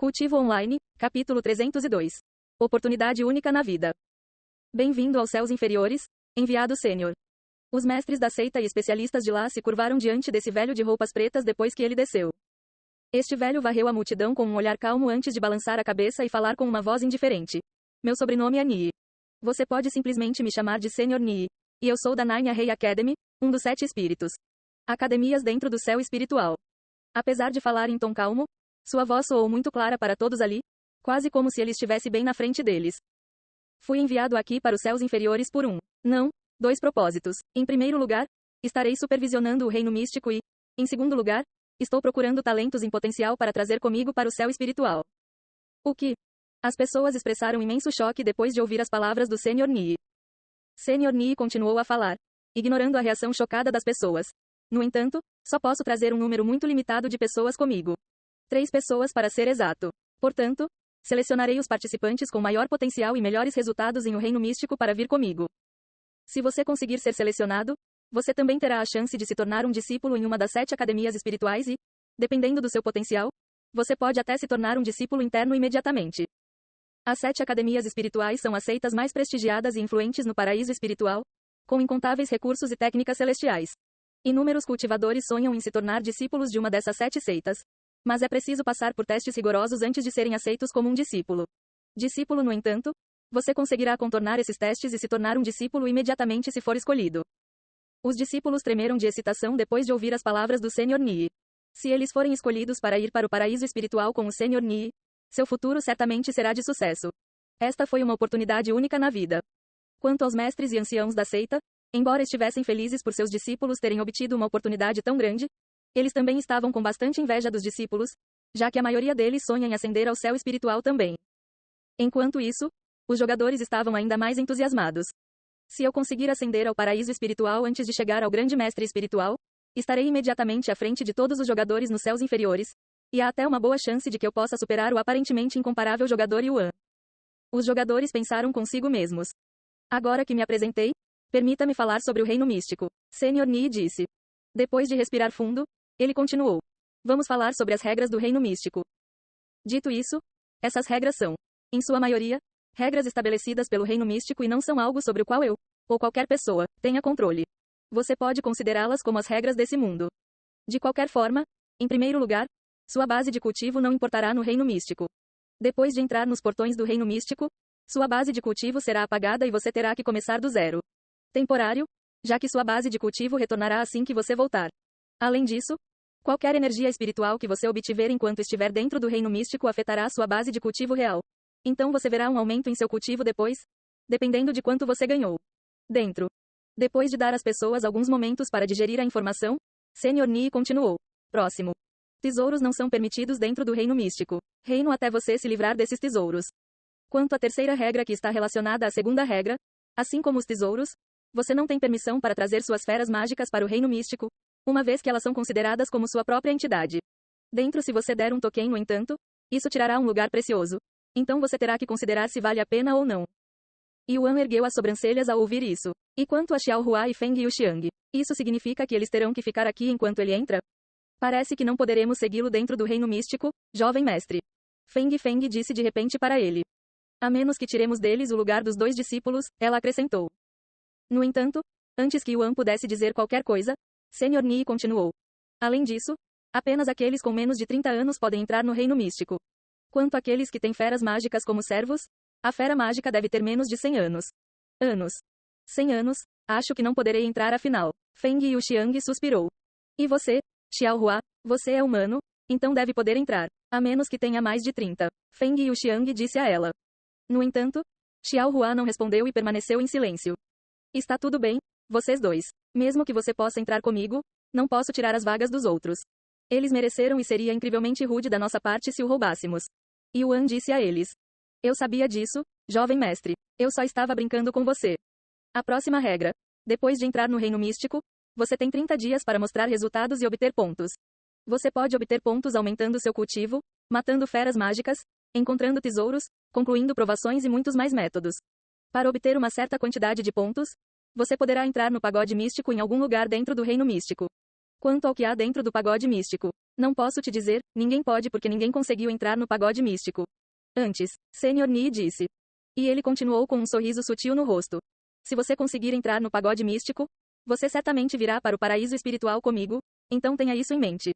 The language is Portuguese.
Cultivo Online, capítulo 302. Oportunidade única na vida. Bem-vindo aos céus inferiores, enviado sênior. Os mestres da seita e especialistas de lá se curvaram diante desse velho de roupas pretas depois que ele desceu. Este velho varreu a multidão com um olhar calmo antes de balançar a cabeça e falar com uma voz indiferente. Meu sobrenome é Nii. Você pode simplesmente me chamar de Sênior Nii. E eu sou da Nine Rei Academy, um dos 7 espíritos. Academias dentro do céu espiritual. Apesar de falar em tom calmo, sua voz soou muito clara para todos ali, quase como se ele estivesse bem na frente deles. Fui enviado aqui para os céus inferiores por não, 2 propósitos. Em primeiro lugar, estarei supervisionando o reino místico e, em segundo lugar, estou procurando talentos em potencial para trazer comigo para o céu espiritual. O que? As pessoas expressaram imenso choque depois de ouvir as palavras do Sênior Nii. Sênior Nii continuou a falar, ignorando a reação chocada das pessoas. No entanto, só posso trazer um número muito limitado de pessoas comigo. 3 pessoas para ser exato. Portanto, selecionarei os participantes com maior potencial e melhores resultados em o reino místico para vir comigo. Se você conseguir ser selecionado, você também terá a chance de se tornar um discípulo em uma das 7 academias espirituais e, dependendo do seu potencial, você pode até se tornar um discípulo interno imediatamente. As 7 academias espirituais são as seitas mais prestigiadas e influentes no paraíso espiritual, com incontáveis recursos e técnicas celestiais. Inúmeros cultivadores sonham em se tornar discípulos de uma dessas 7 seitas. Mas é preciso passar por testes rigorosos antes de serem aceitos como um discípulo. Discípulo, no entanto, você conseguirá contornar esses testes e se tornar um discípulo imediatamente se for escolhido. Os discípulos tremeram de excitação depois de ouvir as palavras do Sênior Nii. Se eles forem escolhidos para ir para o paraíso espiritual com o Sênior Nii, seu futuro certamente será de sucesso. Esta foi uma oportunidade única na vida. Quanto aos mestres e anciãos da seita, embora estivessem felizes por seus discípulos terem obtido uma oportunidade tão grande, eles também estavam com bastante inveja dos discípulos, já que a maioria deles sonha em ascender ao céu espiritual também. Enquanto isso, os jogadores estavam ainda mais entusiasmados. Se eu conseguir ascender ao paraíso espiritual antes de chegar ao grande mestre espiritual, estarei imediatamente à frente de todos os jogadores nos céus inferiores, e há até uma boa chance de que eu possa superar o aparentemente incomparável jogador Yuan. Os jogadores pensaram consigo mesmos. Agora que me apresentei, permita-me falar sobre o reino místico, Sênior Nii disse. Depois de respirar fundo, ele continuou. Vamos falar sobre as regras do reino místico. Dito isso, essas regras são, em sua maioria, regras estabelecidas pelo reino místico e não são algo sobre o qual eu, ou qualquer pessoa, tenha controle. Você pode considerá-las como as regras desse mundo. De qualquer forma, em primeiro lugar, sua base de cultivo não importará no reino místico. Depois de entrar nos portões do reino místico, sua base de cultivo será apagada e você terá que começar do zero. Temporário, já que sua base de cultivo retornará assim que você voltar. Além disso, qualquer energia espiritual que você obtiver enquanto estiver dentro do reino místico afetará sua base de cultivo real. Então você verá um aumento em seu cultivo depois, dependendo de quanto você ganhou. Dentro. Depois de dar às pessoas alguns momentos para digerir a informação, Sênior Nii continuou. Próximo. Tesouros não são permitidos dentro do reino místico. Reino até você se livrar desses tesouros. Quanto à terceira regra que está relacionada à segunda regra, assim como os tesouros, você não tem permissão para trazer suas feras mágicas para o reino místico, uma vez que elas são consideradas como sua própria entidade. Dentro, se você der um token, no entanto, isso tirará um lugar precioso. Então você terá que considerar se vale a pena ou não. Yuan ergueu as sobrancelhas ao ouvir isso. E quanto a Xiaohua e Feng Yuxiang? Isso significa que eles terão que ficar aqui enquanto ele entra? Parece que não poderemos segui-lo dentro do reino místico, jovem mestre. Feng disse de repente para ele. A menos que tiremos deles o lugar dos 2 discípulos, ela acrescentou. No entanto, antes que Yuan pudesse dizer qualquer coisa, Sênior Nii continuou. Além disso, apenas aqueles com menos de 30 anos podem entrar no reino místico. Quanto àqueles que têm feras mágicas como servos, a fera mágica deve ter menos de 100 anos. 100 anos, acho que não poderei entrar afinal. Feng Yuxiang suspirou. E você, Xiaohua, você é humano, então deve poder entrar, a menos que tenha mais de 30. Feng Yuxiang disse a ela. No entanto, Xiaohua não respondeu e permaneceu em silêncio. Está tudo bem, vocês 2. Mesmo que você possa entrar comigo, não posso tirar as vagas dos outros. Eles mereceram e seria incrivelmente rude da nossa parte se o roubássemos. Yuan disse a eles. Eu sabia disso, jovem mestre. Eu só estava brincando com você. A próxima regra. Depois de entrar no reino místico, você tem 30 dias para mostrar resultados e obter pontos. Você pode obter pontos aumentando seu cultivo, matando feras mágicas, encontrando tesouros, concluindo provações e muitos mais métodos. Para obter uma certa quantidade de pontos, você poderá entrar no pagode místico em algum lugar dentro do reino místico. Quanto ao que há dentro do pagode místico, Não posso te dizer, ninguém pode porque ninguém conseguiu entrar no pagode místico. Antes, Sr. Ni disse. E ele continuou com um sorriso sutil no rosto. Se você conseguir entrar no pagode místico, você certamente virá para o paraíso espiritual comigo, então tenha isso em mente.